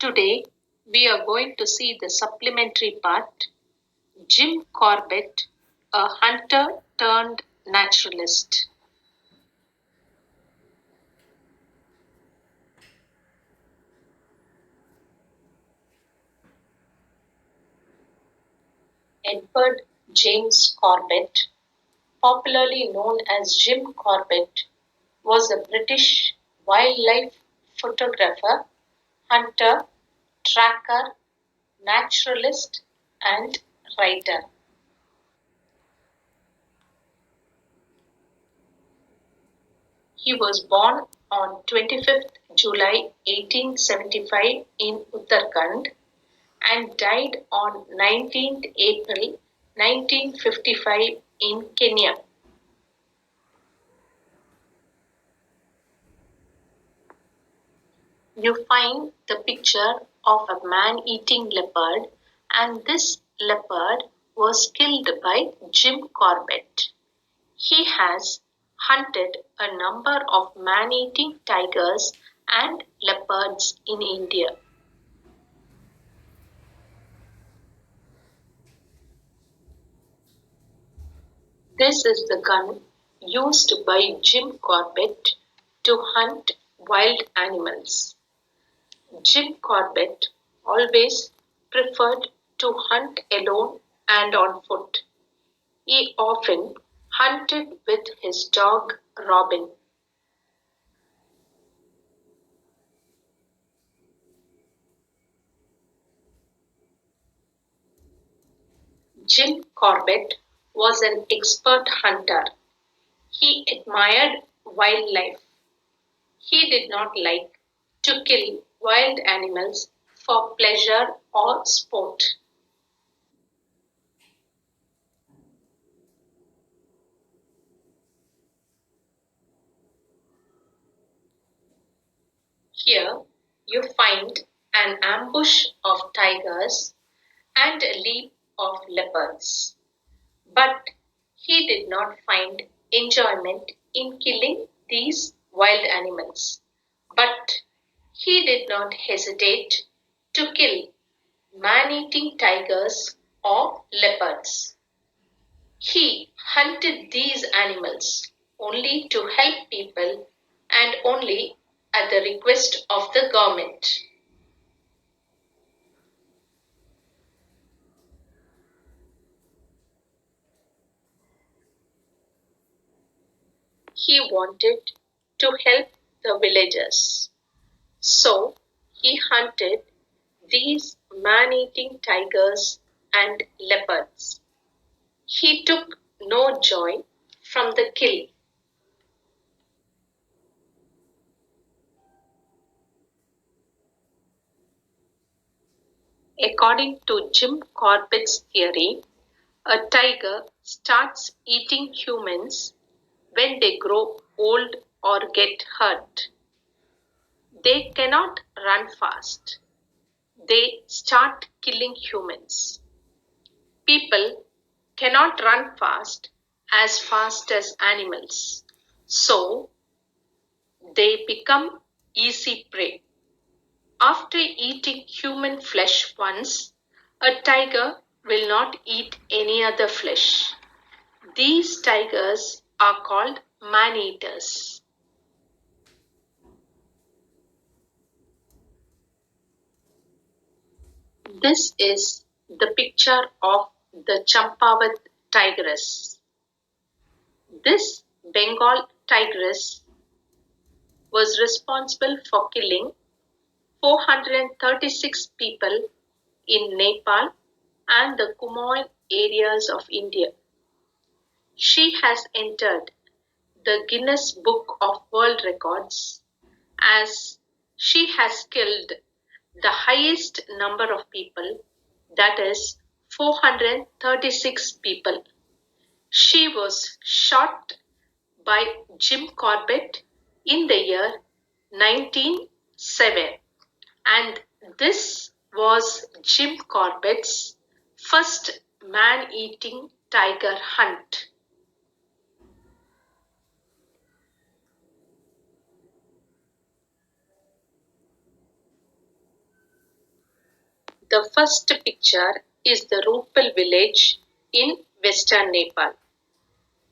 Today, we are going to see the supplementary part, Jim Corbett, a hunter turned naturalist. Edward James Corbett, popularly known as Jim Corbett, was a British wildlife photographer, hunter, tracker, naturalist, and writer. He was born on 25th July 1875 in Uttarakhand and died on 19th April 1955 in Kenya. You find the picture of a man-eating leopard, and this leopard was killed by Jim Corbett. He has hunted a number of man-eating tigers and leopards in India. This is the gun used by Jim Corbett to hunt wild animals. Jim Corbett always preferred to hunt alone and on foot. He often hunted with his dog Robin. Jim Corbett was an expert hunter. He admired wildlife. He did not like to kill wild animals for pleasure or sport. Here you find an ambush of tigers and a leap of leopards. But he did not find enjoyment in killing these wild animals. But he did not hesitate to kill man-eating tigers or leopards. He hunted these animals only to help people and only at the request of the government. He wanted to help the villagers. So he hunted these man-eating tigers and leopards. He took no joy from the kill. According to Jim Corbett's theory, a tiger starts eating humans when they grow old or get hurt. They cannot run fast. They start killing humans. People cannot run fast as animals. So they become easy prey. After eating human flesh once, a tiger will not eat any other flesh. These tigers are called man-eaters. This is the picture of the Champawat tigress. This Bengal tigress was responsible for killing 436 people in Nepal and the Kumaon areas of India. She has entered the Guinness Book of World Records as she has killed the highest number of people, that is 436 people. She was shot by Jim Corbett in the year 1907, and this was Jim Corbett's first man-eating tiger hunt. The first picture is the Rupal village in western Nepal.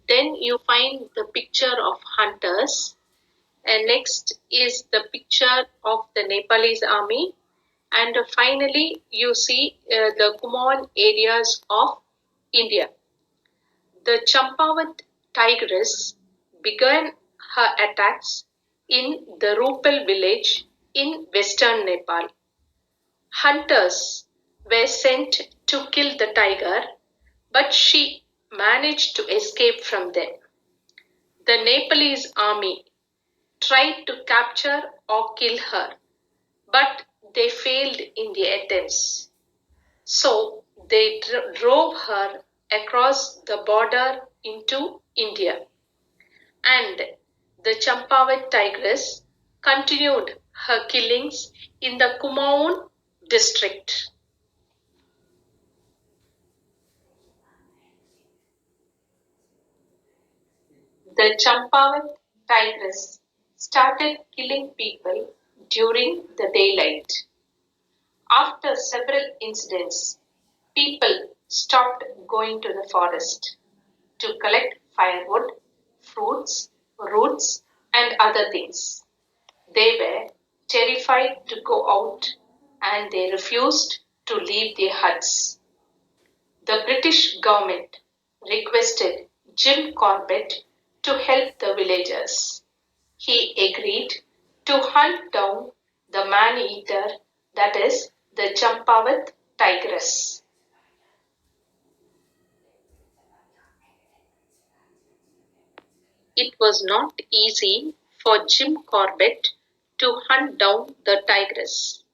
Then you find the picture of hunters, and next is the picture of the Nepalese army, and finally you see the Kumaon areas of India. The Champawat tigress began her attacks in the Rupal village in western Nepal. Hunters were sent to kill the tiger, but she managed to escape from them. The Nepalese army tried to capture or kill her, but they failed in the attempts. So they drove her across the border into India. And the Champawat tigress continued her killings in the Kumaon district. The Champawat tigress started killing people during the daylight. After several incidents, people stopped going to the forest to collect firewood, fruits, roots, and other things. They were terrified to go out and they refused to leave their huts. The British government requested Jim Corbett to help the villagers. He agreed to hunt down the Maneater, that is, the Champawat tigress. It was not easy for Jim Corbett to hunt down the tigress.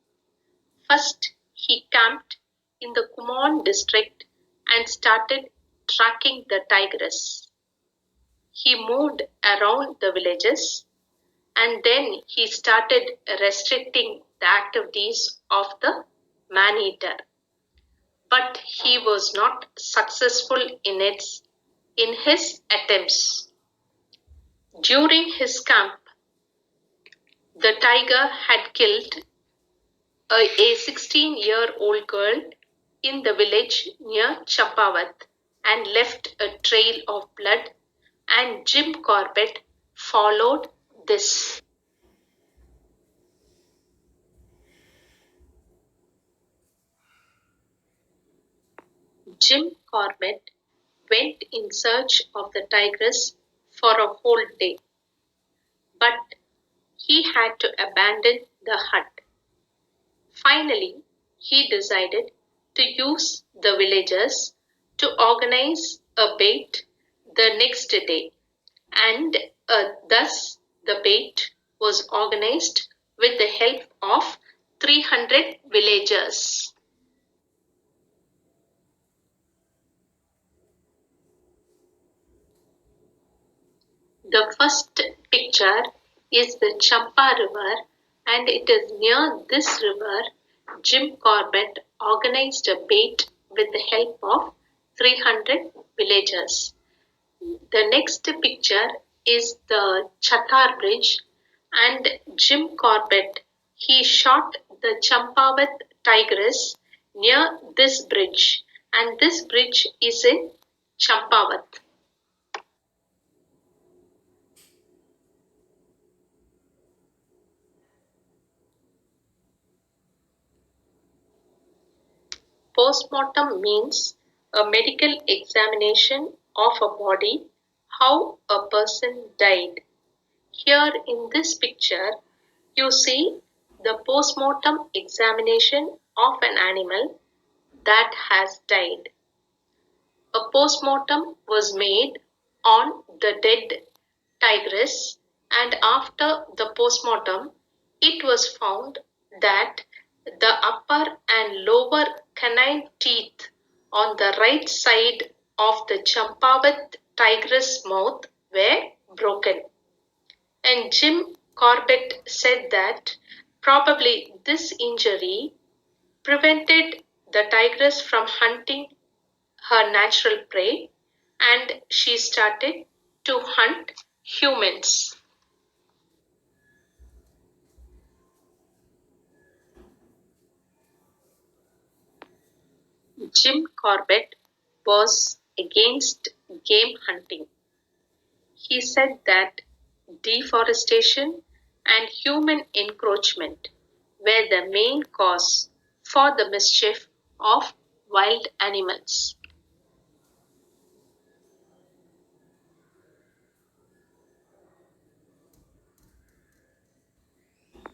First, he camped in the Kumaon district and started tracking the tigress. He moved around the villages and then he started restricting the activities of the Maneater. But he was not successful in his attempts. During his camp, the tiger had killed a 16-year-old girl in the village near Champawat and left a trail of blood, and Jim Corbett followed this. Jim Corbett went in search of the tigress for a whole day, but he had to abandon the hut. Finally, he decided to use the villagers to organize a bait the next day, and thus the bait was organized with the help of 300 villagers. The first picture is the Champa River, and it is near this river Jim Corbett organized a bait with the help of 300 villagers. The next picture is the Chatar Bridge, and Jim Corbett he shot the Champawat tigress near this bridge, and this bridge is in Champawat. Postmortem means a medical examination of a body, how a person died. Here in this picture, you see the postmortem examination of an animal that has died. A postmortem was made on the dead tigress, and after the postmortem, it was found that the upper and lower canine teeth on the right side of the Champawat tigress mouth were broken. And Jim Corbett said that probably this injury prevented the tigress from hunting her natural prey, and she started to hunt humans. Jim Corbett was against game hunting. He said that deforestation and human encroachment were the main cause for the mischief of wild animals.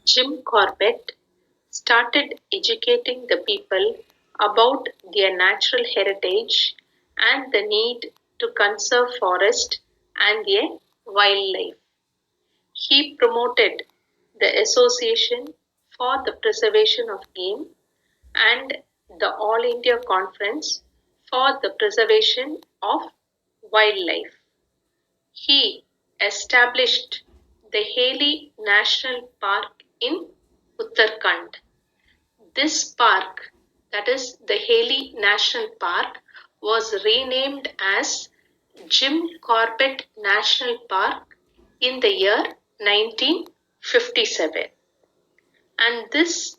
Jim Corbett started educating the people about their natural heritage and the need to conserve forest and their wildlife. He promoted the Association for the Preservation of Game and the All India Conference for the Preservation of Wildlife. He established the Haley National Park in Uttarakhand. This park, that is the Haley National Park, was renamed as Jim Corbett National Park in the year 1957. And this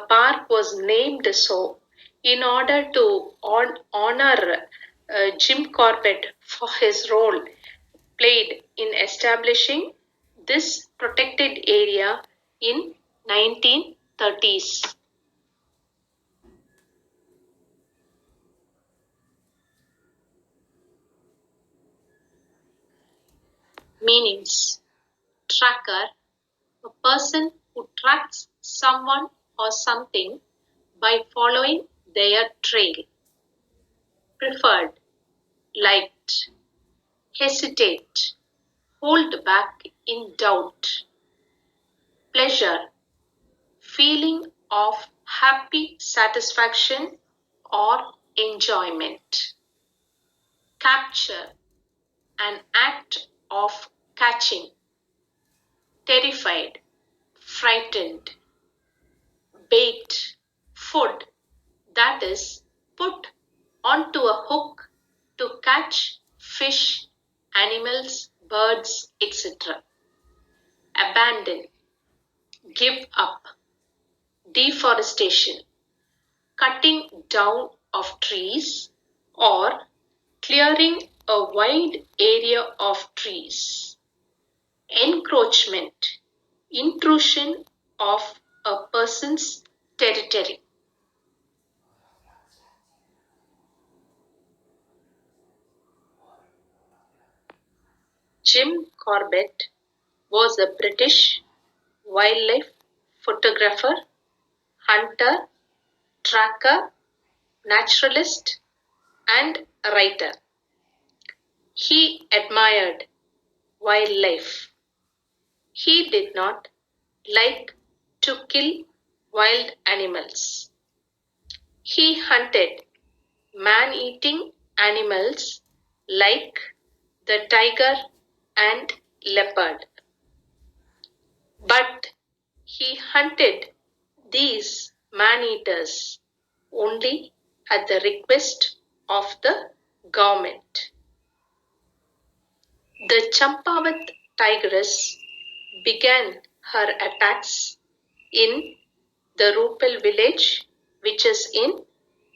park was named so in order to honor Jim Corbett for his role played in establishing this protected area in 1930s. Meanings: tracker, a person who tracks someone or something by following their trail. Preferred, liked. Hesitate, hold back in doubt. Pleasure, feeling of happy satisfaction or enjoyment. Capture, an act of catching. Terrified, frightened. Bait, food, that is put onto a hook to catch fish, animals, birds, etc. Abandon, give up. Deforestation, cutting down of trees or clearing a wide area of trees. Encroachment, intrusion of a person's territory. Jim Corbett was a British wildlife photographer, hunter, tracker, naturalist, and writer. He admired wildlife. He did not like to kill wild animals. He hunted man-eating animals like the tiger and leopard. But he hunted these man-eaters only at the request of the government. The Champavat tigress began her attacks in the Rupal village, which is in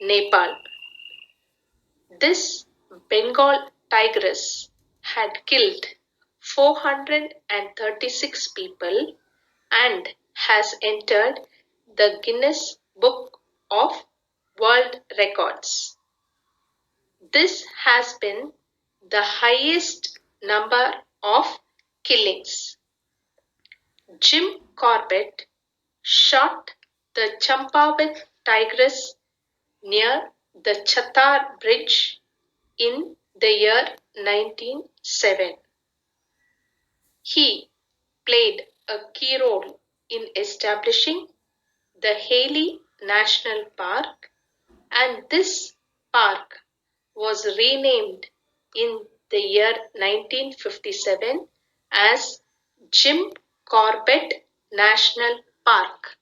Nepal. This Bengal tigress had killed 436 people and has entered the Guinness Book of World Records. This has been the highest number of killings. Jim Corbett shot the Champavat tigress near the Chatar Bridge in the year 1907. He played a key role in establishing the Haley National Park, and this park was renamed in the year 1957 as Jim Corbett National Park.